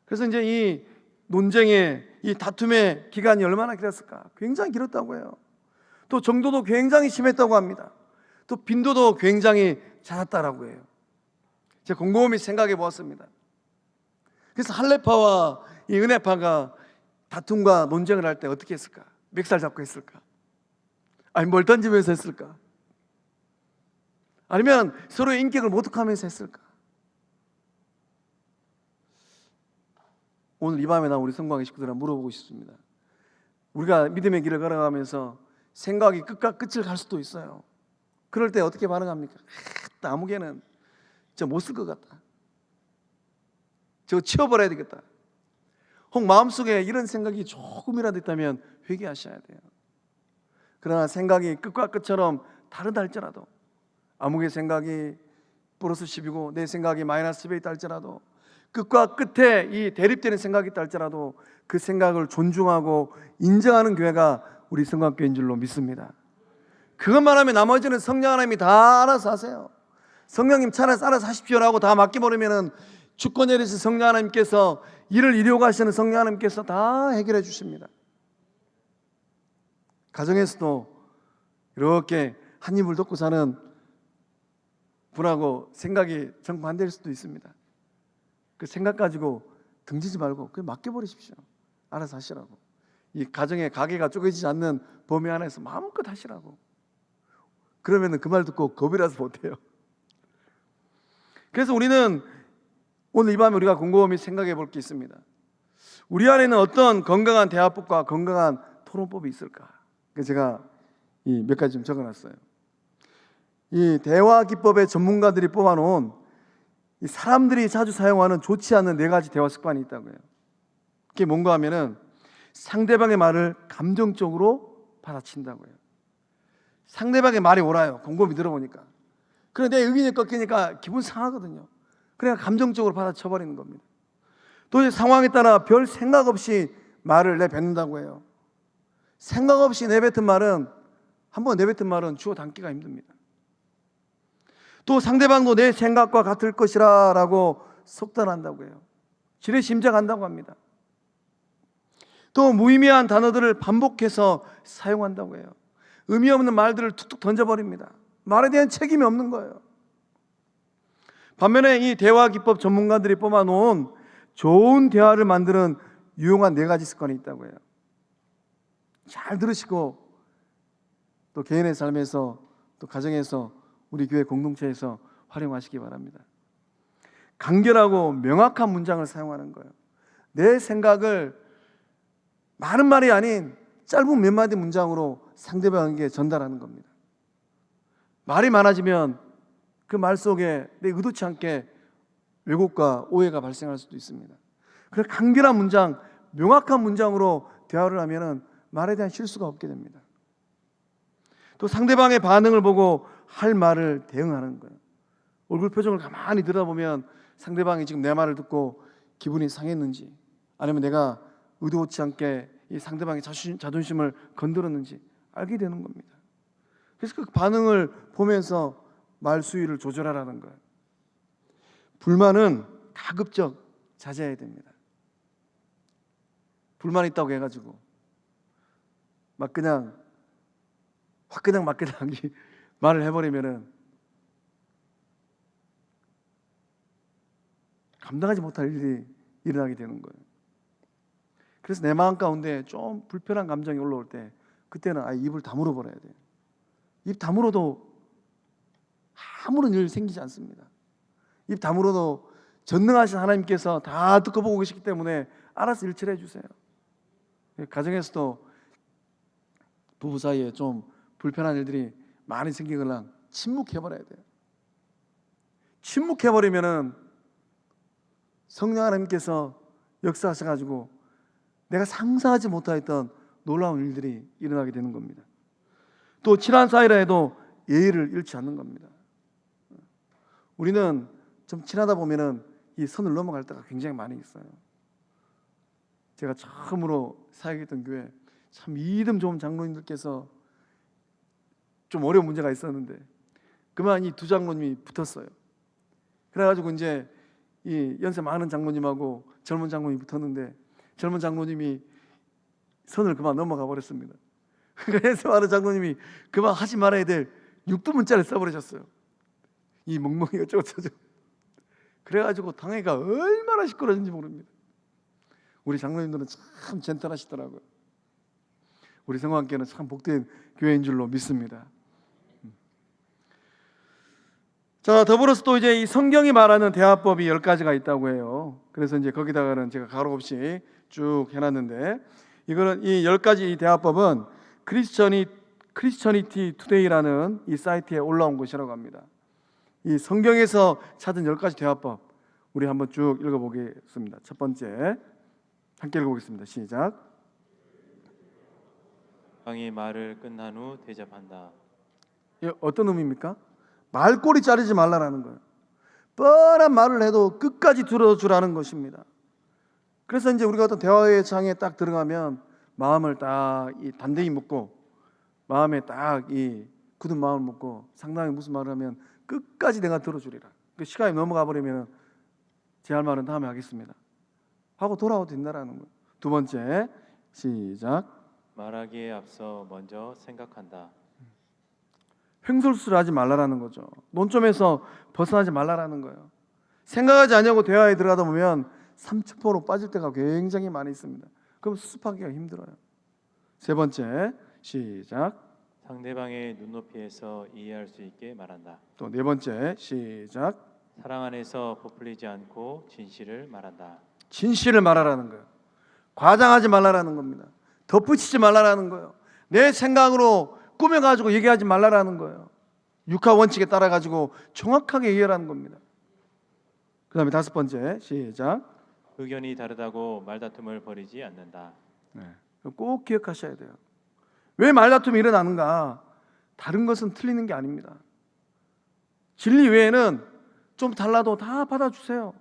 그래서 이제 이 논쟁의 이 다툼의 기간이 얼마나 길었을까? 굉장히 길었다고 해요. 또 정도도 굉장히 심했다고 합니다. 또 빈도도 굉장히 잦았다라고 해요. 제가 곰곰이 생각해 보았습니다. 그래서 할례파와 이 은혜파가 다툼과 논쟁을 할 때 어떻게 했을까? 멱살 잡고 했을까? 아니 뭘 던지면서 했을까? 아니면 서로의 인격을 모독하면서 했을까? 오늘 이 밤에 나 우리 성광의 식구들한테 물어보고 싶습니다. 우리가 믿음의 길을 걸어가면서 생각이 끝과 끝을 갈 수도 있어요. 그럴 때 어떻게 반응합니까? 아무개는 저 못 쓸 것 같다. 저거 치워버려야 되겠다. 혹 마음속에 이런 생각이 조금이라도 있다면 회개하셔야 돼요. 그러나 생각이 끝과 끝처럼 다르다 할지라도, 아무개 생각이 플러스 10이고 내 생각이 마이너스 10에 있다 할지라도, 끝과 끝에 이 대립되는 생각이 있다 할지라도 그 생각을 존중하고 인정하는 교회가 우리 성곽교회인 줄로 믿습니다. 그것만 하면 나머지는 성령 하나님이 다 알아서 하세요. 성령님 차라리 알아서 하십시오라고 다 맡겨버리면은 주권에 대해서 성령 하나님께서 일을 이루고 하시는 성령 하나님께서 다 해결해 주십니다. 가정에서도 이렇게 한 입을 덮고 사는 분하고 생각이 정반대일 수도 있습니다. 그 생각 가지고 등지지 말고 그냥 맡겨버리십시오. 알아서 하시라고. 이 가정의 가게가 쪼개지지 않는 범위 안에서 마음껏 하시라고. 그러면 그 말 듣고 겁이라서 못해요. 그래서 우리는 오늘 이 밤에 우리가 곰곰이 생각해 볼 게 있습니다. 우리 안에는 어떤 건강한 대화법과 건강한 토론법이 있을까? 그래서 제가 이 몇 가지 좀 적어놨어요. 이 대화 기법의 전문가들이 뽑아놓은 이 사람들이 자주 사용하는 좋지 않은 4가지 대화 습관이 있다고요. 그게 뭔가 하면은 상대방의 말을 감정적으로 받아친다고요. 상대방의 말이 옳아요. 곰곰이 들어보니까. 그런데 내 의견이 꺾이니까 기분 상하거든요. 그래야 감정적으로 받아쳐버리는 겁니다. 또 이제 상황에 따라 별 생각 없이 말을 내뱉는다고 해요. 생각 없이 내뱉은 말은, 한번 내뱉은 말은 주워 담기가 힘듭니다. 또 상대방도 내 생각과 같을 것이라 라고 속단한다고 해요. 지레 짐작한다고 합니다. 또 무의미한 단어들을 반복해서 사용한다고 해요. 의미 없는 말들을 툭툭 던져버립니다. 말에 대한 책임이 없는 거예요. 반면에 이 대화 기법 전문가들이 뽑아놓은 좋은 대화를 만드는 유용한 4가지 습관이 있다고 해요. 잘 들으시고 또 개인의 삶에서 또 가정에서 우리 교회 공동체에서 활용하시기 바랍니다. 간결하고 명확한 문장을 사용하는 거예요. 내 생각을 많은 말이 아닌 짧은 몇 마디 문장으로 상대방에게 전달하는 겁니다. 말이 많아지면 그 말 속에 내 의도치 않게 왜곡과 오해가 발생할 수도 있습니다. 그래서 간결한 문장, 명확한 문장으로 대화를 하면 말에 대한 실수가 없게 됩니다. 또 상대방의 반응을 보고 할 말을 대응하는 거예요. 얼굴 표정을 가만히 들여다보면 상대방이 지금 내 말을 듣고 기분이 상했는지, 아니면 내가 의도치 않게 이 상대방의 자존심을 건드렸는지 알게 되는 겁니다. 그래서 그 반응을 보면서 말 수위를 조절하라는 거예요. 불만은 가급적 자제해야 됩니다. 불만 있다고 해가지고 막 그냥 화끈하게 말을 해버리면은 감당하지 못할 일이 일어나게 되는 거예요. 그래서 내 마음 가운데 좀 불편한 감정이 올라올 때, 그때는 아예 입을 다물어 버려야 돼요. 입 다물어도 아무런 일 생기지 않습니다. 입 다물어도 전능하신 하나님께서 다 듣고 보고 계시기 때문에 알아서 일처리해 주세요. 가정에서도 부부 사이에 좀 불편한 일들이 많이 생기거나 침묵해버려야 돼요. 침묵해버리면은 성령 하나님께서 역사하셔가지고 내가 상상하지 못했던 놀라운 일들이 일어나게 되는 겁니다. 또 친한 사이라 해도 예의를 잃지 않는 겁니다. 우리는 좀 친하다 보면은 이 선을 넘어갈 때가 굉장히 많이 있어요. 제가 처음으로 사역했던 교회, 참 이름 좋은 장로님들께서 좀 어려운 문제가 있었는데 그만 이 2 장로님이 붙었어요. 그래가지고 이제 이 연세 많은 장로님하고 젊은 장로님이 붙었는데, 젊은 장로님이 선을 그만 넘어가 버렸습니다. 그러니까 연세 많은 장로님이 그만 하지 말아야 될 6두문자를 써버리셨어요. 이 멍멍이 어쩌고저쩌고. 그래가지고 당회가 얼마나 시끄러진지 모릅니다. 우리 장로님들은 참 젠틀하시더라고요. 우리 성화교회는 참 복된 교회인 줄로 믿습니다. 자, 더불어서 또 이제 이 성경이 말하는 대화법이 10가지가 있다고 해요. 그래서 이제 거기다가는 제가 가로 없이 쭉 해놨는데, 이거는 이 10가지 대화법은 크리스처니티 투데이라는 이 사이트에 올라온 것이라고 합니다. 이 성경에서 찾은 10가지 대화법, 우리 한번 쭉 읽어보겠습니다. 첫 번째, 함께 읽어보겠습니다. 시작. 왕이 말을 끝난 후 대접한다. 예, 어떤 의미입니까? 말꼬리 자르지 말라라는 거예요. 뻔한 말을 해도 끝까지 들어주라는 것입니다. 그래서 이제 우리가 어떤 대화의 장에 딱 들어가면 마음을 딱 단단히 먹고, 마음에 딱 이 굳은 마음을 먹고, 상당히 무슨 말을 하면 끝까지 내가 들어주리라. 그 시간이 넘어가 버리면 제 할 말은 다음에 하겠습니다 하고 돌아와도 된다라는 거예요. 두 번째, 시작. 말하기에 앞서 먼저 생각한다. 횡설수설하지 말라라는 거죠. 논점에서 벗어나지 말라라는 거예요. 생각하지 않냐고 대화에 들어가다 보면 삼천포로 빠질 때가 굉장히 많이 있습니다. 그럼 수습하기가 힘들어요. 세 번째, 시작. 상대방의 눈높이에서 이해할 수 있게 말한다. 또 네 번째, 시작. 사랑 안에서 부풀리지 않고 진실을 말한다. 진실을 말하라는 거예요. 과장하지 말라라는 겁니다. 덧붙이지 말라라는 거예요. 내 생각으로 꾸며가지고 얘기하지 말라라는 거예요. 육하 원칙에 따라가지고 정확하게 얘기하라는 겁니다. 그 다음에 다섯 번째, 시작. 의견이 다르다고 말다툼을 벌이지 않는다. 꼭 기억하셔야 돼요. 왜 말다툼이 일어나는가? 다른 것은 틀리는 게 아닙니다. 진리 외에는 좀 달라도 다 받아주세요.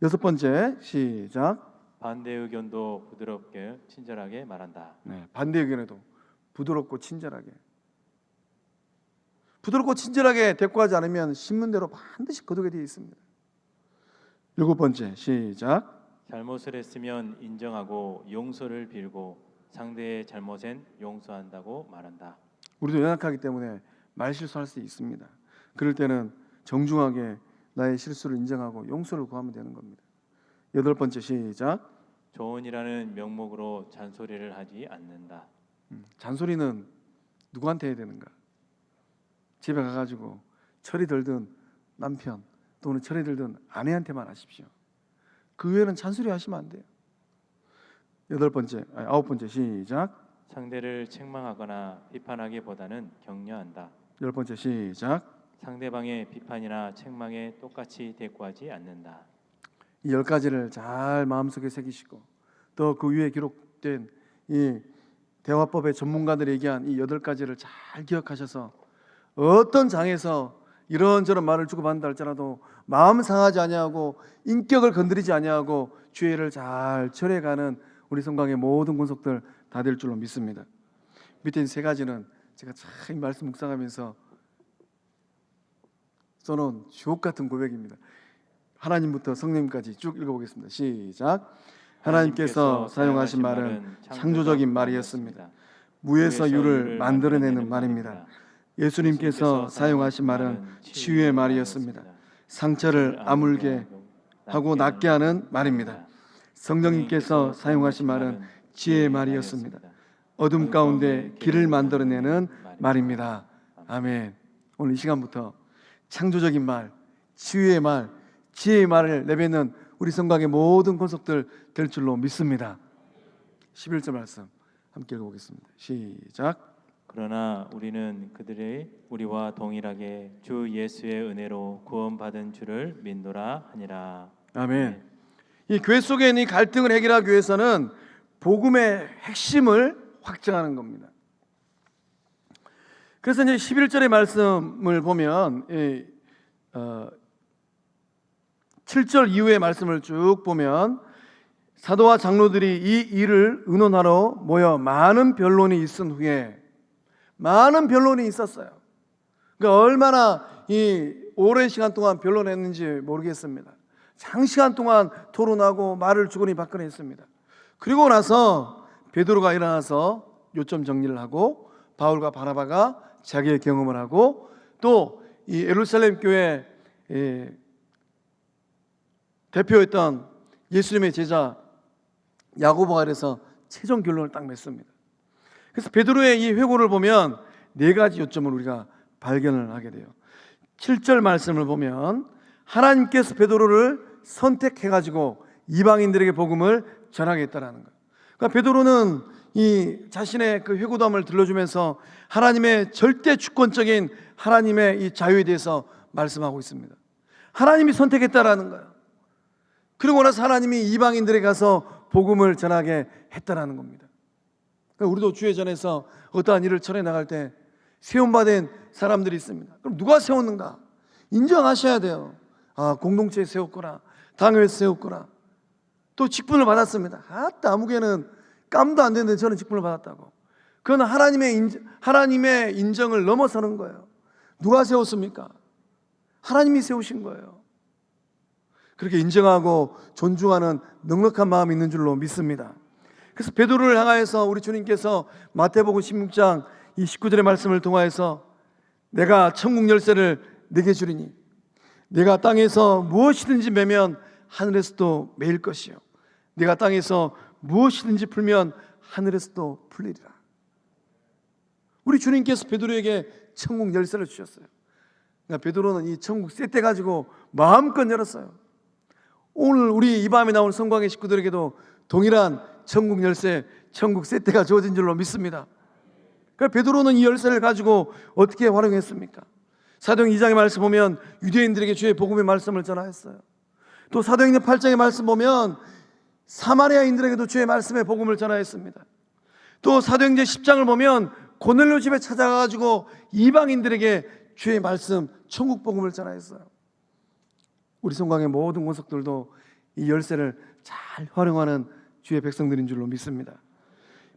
여섯 번째, 시작. 반대 의견도 부드럽게 친절하게 말한다. 반대 의견에도 부드럽고 친절하게. 부드럽고 친절하게 대꾸하지 않으면 신문대로 반드시 거두게 되어 있습니다. 일곱 번째, 시작. 잘못을 했으면 인정하고 용서를 빌고 상대의 잘못엔 용서한다고 말한다. 우리도 연약하기 때문에 말실수할 수 있습니다. 그럴 때는 정중하게 나의 실수를 인정하고 용서를 구하면 되는 겁니다. 여덟 번째, 시작. 조언이라는 명목으로 잔소리를 하지 않는다. 잔소리는 누구한테 해야 되는가? 집에 가가지고 철이 들든 남편 또는 철이 들든 아내한테만 하십시오. 그 외에는 잔소리 하시면 안 돼요. 아홉 번째, 시작. 상대를 책망하거나 비판하기보다는 격려한다. 열 번째, 시작. 상대방의 비판이나 책망에 똑같이 대꾸하지 않는다. 이 10가지를 잘 마음속에 새기시고 또 그 위에 기록된 이 대화법의 전문가들이 얘기한 이 8가지를 잘 기억하셔서 어떤 장에서 이런저런 말을 주고받는다 할지라도 마음 상하지 아니하고 인격을 건드리지 아니하고 죄를 잘 처리해가는 우리 성광의 모든 권속들 다 될 줄로 믿습니다. 밑에 3가지는 제가 참 이 말씀 묵상하면서 써놓은 주옥 같은 고백입니다. 하나님부터 성령님까지 쭉 읽어보겠습니다. 시작. 하나님께서 사용하신 말은 창조적인 말이었습니다. 무에서 유를 만들어내는 말입니다. 예수님께서 사용하신 말은 치유의 말이었습니다. 상처를 아물게 하고 낫게 하는 말입니다. 성령님께서 사용하신 말은 지혜의 말이었습니다. 어둠 가운데 길을 만들어내는 말입니다. 아멘. 오늘 이 시간부터 창조적인 말, 치유의 말, 지혜의 말을 내뱉는 우리 성곽의 모든 권속들 될 줄로 믿습니다. 11절 말씀 함께 읽어보겠습니다. 시작. 그러나 우리는 그들이 우리와 동일하게 주 예수의 은혜로 구원받은 줄을 믿노라 하니라. 아멘. 이 교회 속에 있는 이 갈등을 해결하기 위해서는 복음의 핵심을 확정하는 겁니다. 그래서 이제 11절의 말씀을 보면 7절 이후의 말씀을 쭉 보면 사도와 장로들이 이 일을 의논하러 모여 많은 변론이 있은 후에 많은 변론이 있었어요. 그러니까 얼마나 이 오랜 시간 동안 변론했는지 모르겠습니다. 장시간 동안 토론하고 말을 주거니 받거니 했습니다. 그리고 나서 베드로가 일어나서 요점 정리를 하고 바울과 바나바가 자기의 경험을 하고 또 이 예루살렘 교회 대표였던 예수님의 제자 야고보가 그래서 최종 결론을 딱 맺습니다. 그래서 베드로의 이 회고를 보면 4가지 요점을 우리가 발견을 하게 돼요. 7절 말씀을 보면 하나님께서 베드로를 선택해가지고 이방인들에게 복음을 전하겠다라는 거예요. 그러니까 베드로는 이 자신의 그 회고담을 들려주면서 하나님의 절대 주권적인 하나님의 이 자유에 대해서 말씀하고 있습니다. 하나님이 선택했다라는 거예요. 그리고 나서 하나님이 이방인들에게 가서 복음을 전하게 했다라는 겁니다. 그러니까 우리도 주의 전에서 어떠한 일을 처해 나갈 때 세움받은 사람들이 있습니다. 그럼 누가 세웠는가? 인정하셔야 돼요. 아, 공동체에 세웠구나, 당회에 세웠구나. 또 직분을 받았습니다. 아무개는 깜도 안 되는데 저는 직분을 받았다고. 그건 하나님의 인정을 넘어서는 거예요. 누가 세웠습니까? 하나님이 세우신 거예요. 그렇게 인정하고 존중하는 넉넉한 마음이 있는 줄로 믿습니다. 그래서 베드로를 향하여서 우리 주님께서 마태복음 16장 이 19절의 말씀을 통하여서 내가 천국 열쇠를 내게 주리니 내가 땅에서 무엇이든지 매면 하늘에서도 매일 것이요 내가 땅에서 무엇이든지 풀면 하늘에서도 풀리리라. 우리 주님께서 베드로에게 천국 열쇠를 주셨어요. 그러니까 베드로는 이 천국 쇠대 가지고 마음껏 열었어요. 오늘 우리 이 밤에 나온 성광의 식구들에게도 동일한 천국 열쇠, 천국 쇠대가 주어진 줄로 믿습니다. 그러니까 베드로는 이 열쇠를 가지고 어떻게 활용했습니까? 사도행 2장의 말씀 보면 유대인들에게 주의 복음의 말씀을 전하였어요. 또 사도행전 8장의 말씀 보면 사마리아인들에게도 주의 말씀의 복음을 전하였습니다. 또 사도행전 10장을 보면 고넬료 집에 찾아가지고 이방인들에게 주의 말씀, 천국 복음을 전하였어요. 우리 성광의 모든 권속들도 이 열쇠를 잘 활용하는 주의 백성들인 줄로 믿습니다.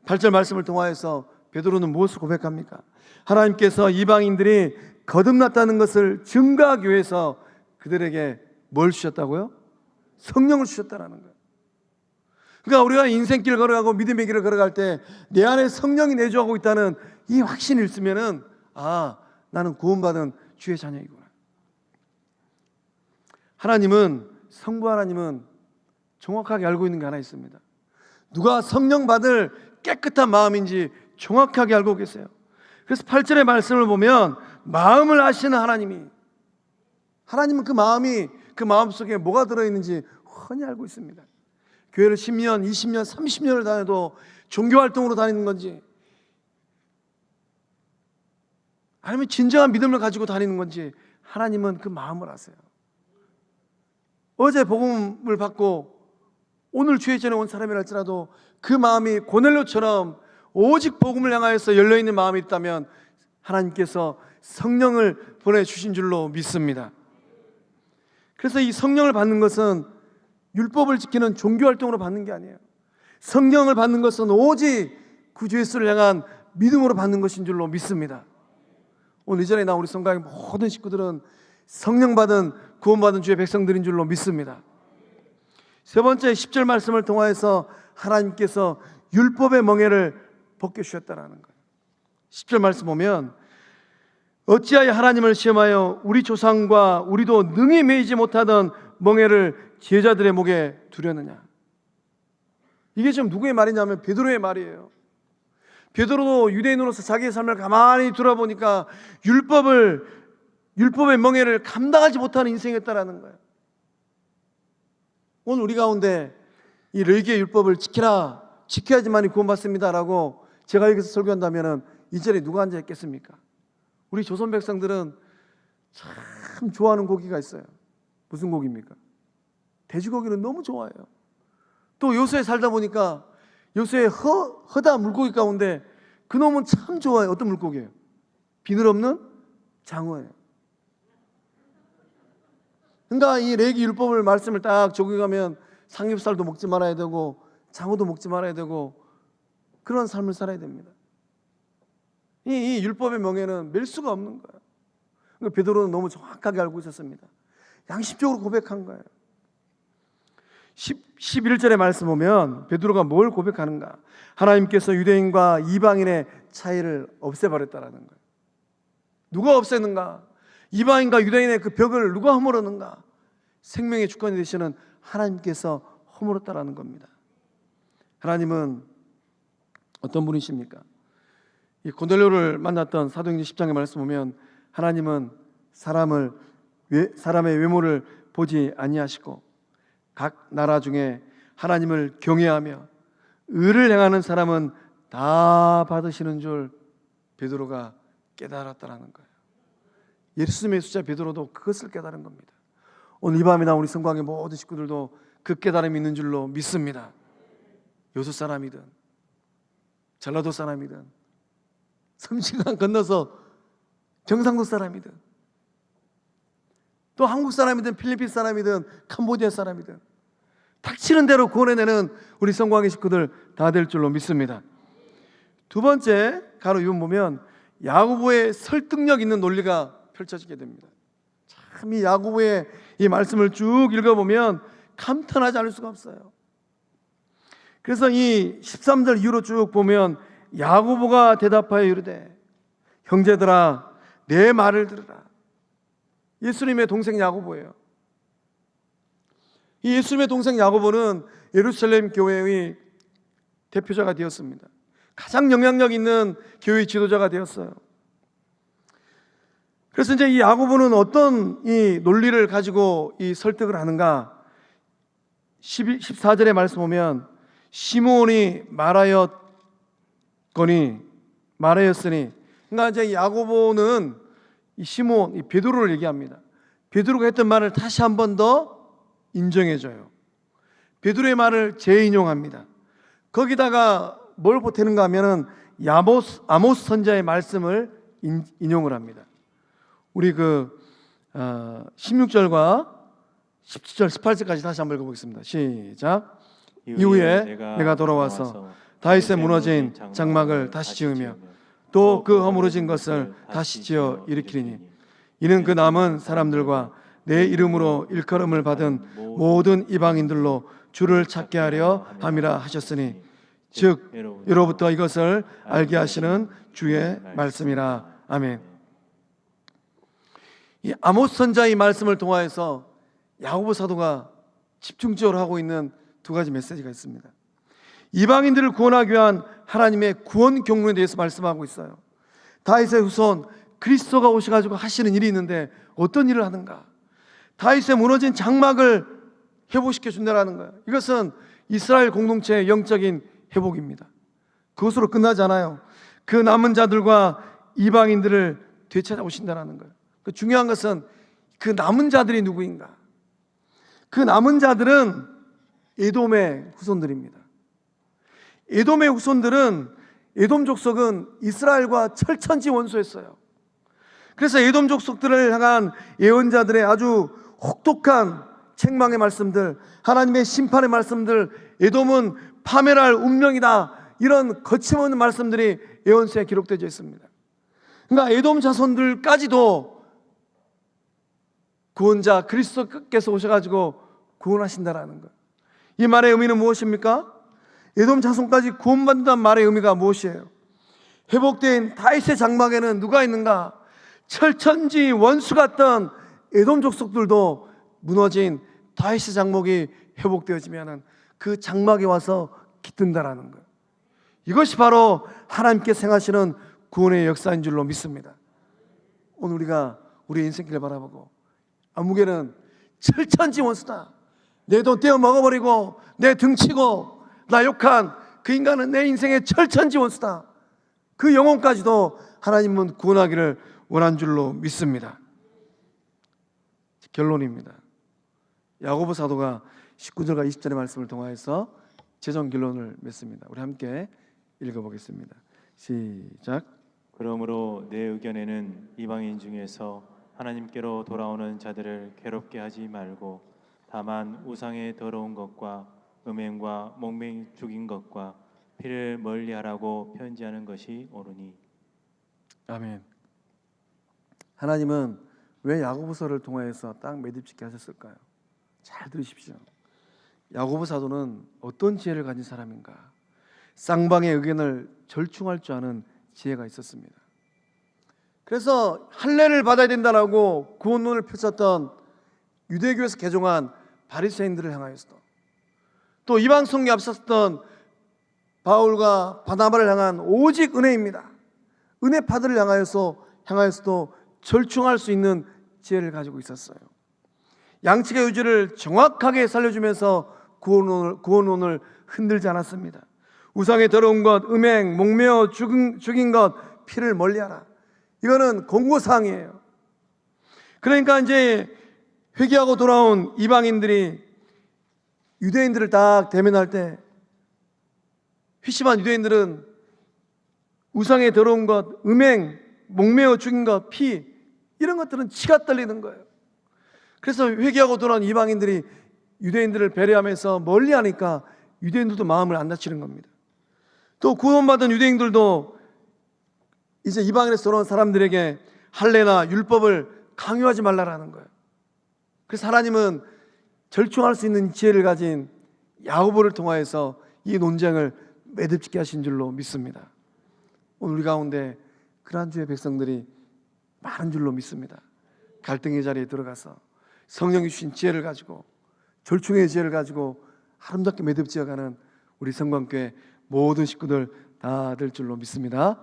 8절 말씀을 통하여서 베드로는 무엇을 고백합니까? 하나님께서 이방인들이 거듭났다는 것을 증거하기 위해서 그들에게 뭘 주셨다고요? 성령을 주셨다는 거예요. 그러니까 우리가 인생길 걸어가고 믿음의 길을 걸어갈 때 내 안에 성령이 내주하고 있다는 이 확신이 있으면은 아, 나는 구원받은 주의 자녀이구나. 하나님은, 성부 하나님은 정확하게 알고 있는 게 하나 있습니다. 누가 성령 받을 깨끗한 마음인지 정확하게 알고 계세요. 그래서 8절의 말씀을 보면 마음을 아시는 하나님은 그 마음 속에 뭐가 들어있는지 훤히 알고 있습니다. 교회를 10년, 20년, 30년을 다녀도 종교활동으로 다니는 건지 아니면 진정한 믿음을 가지고 다니는 건지 하나님은 그 마음을 아세요. 어제 복음을 받고 오늘 주의 전에 온 사람이랄지라도 그 마음이 고넬료처럼 오직 복음을 향하여서 열려있는 마음이 있다면 하나님께서 성령을 보내주신 줄로 믿습니다. 그래서 이 성령을 받는 것은 율법을 지키는 종교활동으로 받는 게 아니에요. 성령을 받는 것은 오직 구주 예수를 향한 믿음으로 받는 것인 줄로 믿습니다. 오늘 이 자리에 나온 우리 성가의 모든 식구들은 성령 받은 구원받은 주의 백성들인 줄로 믿습니다. 세 번째 10절 말씀을 통하여서 하나님께서 율법의 멍에를 벗겨주셨다는 거예요. 10절 말씀 보면 어찌하여 하나님을 시험하여 우리 조상과 우리도 능히 매이지 못하던 멍에를 제자들의 목에 두려느냐. 이게 지금 누구의 말이냐면 베드로의 말이에요. 베드로도 유대인으로서 자기의 삶을 가만히 돌아보니까 율법의 멍에를 감당하지 못하는 인생이었다라는 거예요. 오늘 우리 가운데 이 레위기의 율법을 지켜야지만이 구원받습니다라고 제가 여기서 설교한다면 이 자리에 누가 앉아 있겠습니까? 우리 조선 백성들은 참 좋아하는 고기가 있어요. 무슨 고기입니까? 돼지고기는 너무 좋아해요. 또 요새에 살다 보니까 요새에 허다 물고기 가운데 그놈은 참 좋아해요. 어떤 물고기예요? 비늘 없는 장어예요. 그러니까 이 레위기 율법을 말씀을 딱 적용하면 삼겹살도 먹지 말아야 되고 장어도 먹지 말아야 되고 그런 삶을 살아야 됩니다. 이 율법의 명예는 맬 수가 없는 거예요. 그러니까 베드로는 너무 정확하게 알고 있었습니다. 양심적으로 고백한 거예요. 11절의 말씀 보면 베드로가 뭘 고백하는가? 하나님께서 유대인과 이방인의 차이를 없애버렸다라는 거예요. 누가 없애는가? 이방인과 유대인의 그 벽을 누가 허물었는가? 생명의 주권이 되시는 하나님께서 허물었다라는 겁니다. 하나님은 어떤 분이십니까? 이 고넬료를 만났던 사도행전 10장의 말씀 보면 하나님은 사람의 외모를 보지 아니하시고 각 나라 중에 하나님을 경외하며 의를 행하는 사람은 다 받으시는 줄 베드로가 깨달았다는 거예요. 예수님의 수자 베드로도 그것을 깨달은 겁니다. 오늘 이 밤에 나온 우리 성광의 모든 식구들도 그 깨달음이 있는 줄로 믿습니다. 요수 사람이든 전라도 사람이든 섬진강 건너서 경상도 사람이든 또 한국 사람이든 필리핀 사람이든 캄보디아 사람이든 닥치는 대로 구원해내는 우리 성광의 식구들 다 될 줄로 믿습니다. 두 번째, 가로 2번 보면 야고보의 설득력 있는 논리가 펼쳐지게 됩니다. 참 이 야고보의 이 말씀을 쭉 읽어보면 감탄하지 않을 수가 없어요. 그래서 이 13절 이후로 쭉 보면 야고보가 대답하여 이르되 형제들아 내 말을 들으라. 예수님의 동생 야고보예요. 이 예수님의 동생 야고보는 예루살렘 교회의 대표자가 되었습니다. 가장 영향력 있는 교회 지도자가 되었어요. 그래서 이제 이 야고보는 어떤 이 논리를 가지고 이 설득을 하는가? 14절의 말씀 보면 시므온이 말하였으니, 그러니까 이제 야고보는 이 시므온, 이 베드로를 얘기합니다. 베드로가 했던 말을 다시 한 번 더 인정해줘요. 베드로의 말을 재인용합니다. 거기다가 뭘 보태는가 하면은 아모스 선지자의 말씀을 인용을 합니다. 우리 16절과 17절, 18절까지 다시 한번 읽어보겠습니다. 시작. 이후에 내가 돌아와서 다윗의 무너진 장막을 다시 지으며 또 그 허물어진 것을 다시 지어 일으키리니 이는 그 남은 사람들과 내 이름으로 일컬음을 받은 모든 이방인들로 주를 찾게 하려 함이라 하셨으니 즉 예로부터 이것을 알게 하시는 주의 말씀이라. 아멘. 이 아모스 선지자의 말씀을 통하여서 야고보 사도가 집중적으로 하고 있는 두 가지 메시지가 있습니다. 이방인들을 구원하기 위한 하나님의 구원 경륜에 대해서 말씀하고 있어요. 다윗의 후손 그리스도가 오셔가지고 하시는 일이 있는데 어떤 일을 하는가? 다윗의 무너진 장막을 회복시켜 준다라는 거예요. 이것은 이스라엘 공동체의 영적인 회복입니다. 그것으로 끝나지 않아요. 그 남은 자들과 이방인들을 되찾아오신다는 거예요. 그 중요한 것은 그 남은 자들이 누구인가? 그 남은 자들은 에돔의 후손들입니다. 에돔의 후손들은, 에돔 족속은 이스라엘과 철천지 원수였어요. 그래서 에돔 족속들을 향한 예언자들의 아주 혹독한 책망의 말씀들, 하나님의 심판의 말씀들, 에돔은 파멸할 운명이다, 이런 거침없는 말씀들이 예언서에 기록되어 있습니다. 그러니까 에돔 자손들까지도 구원자 그리스도께서 오셔가지고 구원하신다라는 거예요. 이 말의 의미는 무엇입니까? 에돔 자손까지 구원받는다는 말의 의미가 무엇이에요? 회복된 다윗의 장막에는 누가 있는가? 철천지 원수 같던 에돔 족속들도 무너진 다윗의 장막이 회복되어지면 그 장막에 와서 깃든다라는 거예요. 이것이 바로 하나님께서 행하시는 구원의 역사인 줄로 믿습니다. 오늘 우리가 우리의 인생길을 바라보고 아무개는 철천지 원수다, 내 돈 떼어 먹어버리고 내 등치고 나 욕한 그 인간은 내 인생의 철천지 원수다, 그 영혼까지도 하나님은 구원하기를 원한 줄로 믿습니다. 결론입니다. 야고보 사도가 19절과 20절의 말씀을 통하여서 최종 결론을 맺습니다. 우리 함께 읽어보겠습니다. 시작. 그러므로 내 의견에는 이방인 중에서 하나님께로 돌아오는 자들을 괴롭게 하지 말고 다만 우상의 더러운 것과 음행과 목매 죽인 것과 피를 멀리하라고 편지하는 것이 옳으니. 아멘. 하나님은 왜 야고보서를 통하여서 딱 매듭짓게 하셨을까요? 잘 들으십시오. 야고보 사도는 어떤 지혜를 가진 사람인가? 쌍방의 의견을 절충할 줄 아는 지혜가 있었습니다. 그래서 할례를 받아야 된다라고 구원론을 펼쳤던 유대교에서 개종한 바리새인들을 향하여서도, 또 이방 성경에 앞섰던 바울과 바나바를 향한 오직 은혜입니다. 은혜파들을 향하여서도 절충할 수 있는 지혜를 가지고 있었어요. 양측의 의지를 정확하게 살려주면서 구원론을 흔들지 않았습니다. 우상의 더러운 것, 음행, 목매어 죽인 것, 피를 멀리하라. 이거는 공고사항이에요. 그러니까 이제 회개하고 돌아온 이방인들이 유대인들을 딱 대면할 때 회심한 유대인들은 우상의 더러운 것, 음행, 목매어 죽인 것, 피, 이런 것들은 치가 떨리는 거예요. 그래서 회개하고 돌아온 이방인들이 유대인들을 배려하면서 멀리하니까 유대인들도 마음을 안 다치는 겁니다. 또 구원받은 유대인들도 이제 이방인에서 돌아온 사람들에게 할례나 율법을 강요하지 말라라는 거예요. 그래서 하나님은 절충할 수 있는 지혜를 가진 야고보를 통하여서 이 논쟁을 매듭짓게 하신 줄로 믿습니다. 오늘 우리 가운데 그러한 주의 백성들이 많은 줄로 믿습니다. 갈등의 자리에 들어가서 성령이 주신 지혜를 가지고, 절충의 지혜를 가지고 아름답게 매듭지어가는 우리 성광교회 모든 식구들 다 될 줄로 믿습니다.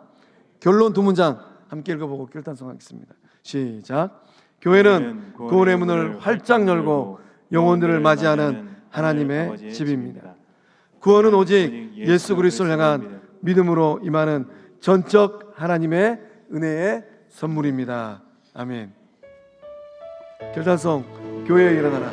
결론 두 문장 함께 읽어보고 결단성하겠습니다. 시작. 교회는 구원의 문을 활짝 열고 영혼들을 맞이하는 하나님의 집입니다. 구원은 오직 예수 그리스도를 향한 믿음으로 임하는 전적 하나님의 은혜의 선물입니다. 아멘. 결단성 교회에 일어나라.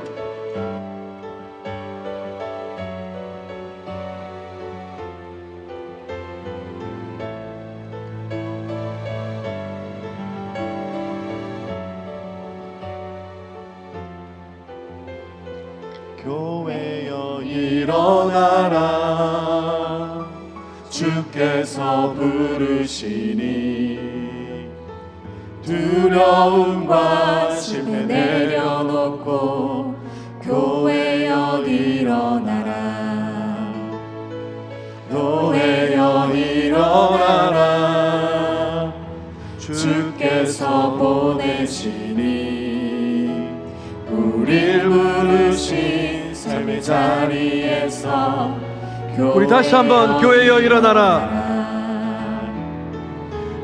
교회여 일어나라. 주께서 부르시니 두려움과 실패 내려놓고 교회여 일어나라. 교회여 일어나라. 주께서 보내시니 우릴 부르신 삶의 자리에서 우리 다시 한번 교회여 일어나라.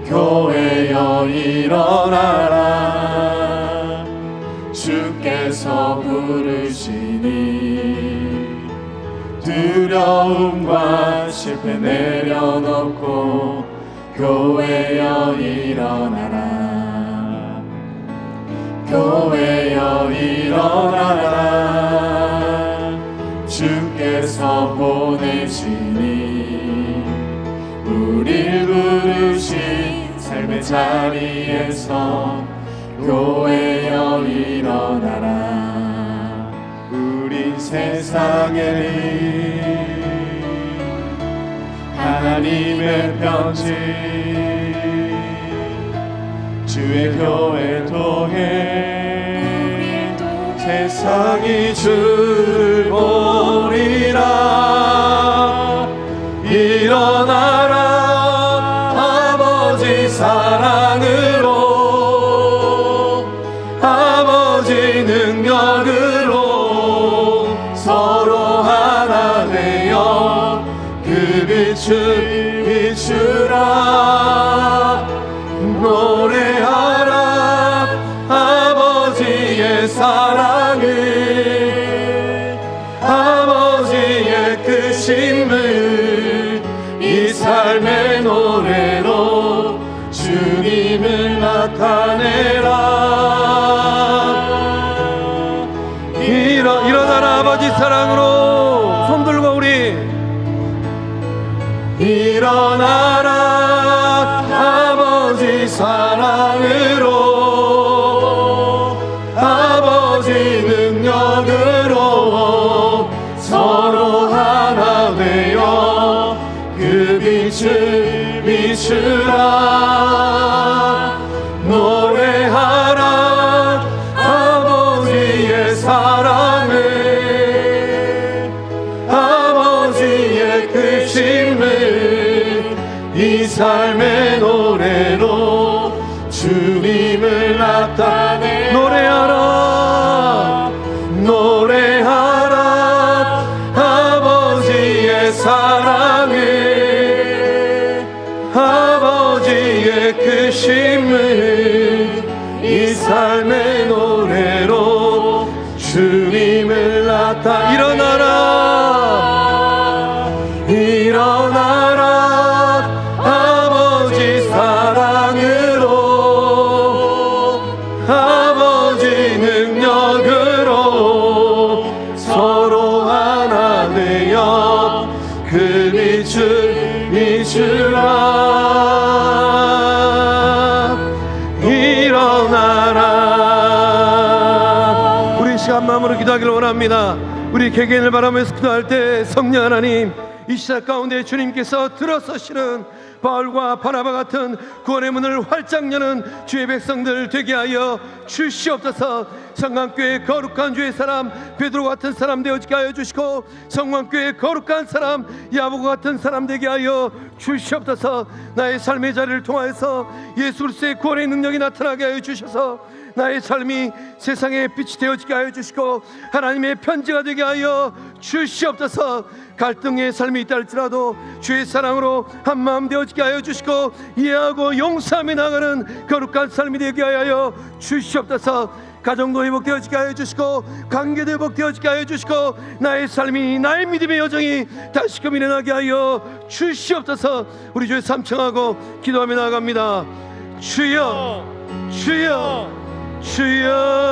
교회여 일어나라. 주께서 부르시니 두려움과 실패 내려놓고 교회여 일어나라. 교회여 일어나라. 주께서 보내시니 우릴 부르신 삶의 자리에서 교회여 일어나라. 우린 세상에 하나님의 편지 주의 교회 통해 세상이 주를 보리라. 일어나라. 아버지 사랑으로, 아버지 능력으로 서로 하나 되어 그 빛을 비추라. 노래하라. 아버지의 사랑을, 아버지의 크심을 이 삶의 노래로 주님을 나타내라. 일어나라. 아버지 사랑으로 손 들고 우리 일어나라. 아버지 사랑으로, 아버지 능력으로 서로 하나 되어 그 빛을 비추라. 노래하라. 아버지의 사랑을, 아버지의 크심을 이 삶의 노래로 주님을 나타내. 노래하라. 노래하라. 아버지의 사랑을, 아버지의 크심을 이 삶의 노래로 주님을 나타내. 일어나라. 일어나라. 아버지 사랑으로, 아버지 능력으로 서로 하나 되어 그 빛을 비추라. 감사한 마음으로 기도하기를 원합니다. 우리 개개인을 바라보면서 기도할 때 성령 하나님, 이 시작 가운데 주님께서 들어서시는 바울과 바나바 같은 구원의 문을 활짝 여는 주의 백성들 되게 하여 주시옵소서. 성광교회 거룩한 주의 사람 베드로 같은 사람 되어지게 하여 주시고, 성광교회 거룩한 사람 야고보 같은 사람 되게 하여 주시옵소서. 나의 삶의 자리를 통하여서 예수 그리스도의 구원의 능력이 나타나게 하여 주셔서 나의 삶이 세상의 빛이 되어지게 하여 주시고 하나님의 편지가 되게 하여 주시옵소서. 갈등의 삶이 있다 할지라도 주의 사랑으로 한마음 되어지게 하여 주시고 이해하고 용서하며 나가는 거룩한 삶이 되게 하여 주시옵소서. 가정도 회복되어지게 하여 주시고 관계도 회복되어지게 하여 주시고 나의 삶이, 나의 믿음의 여정이 다시금 일어나게 하여 주시옵소서. 우리 주의 삼청하고 기도하며 나아갑니다. 주여, 주여, 주여.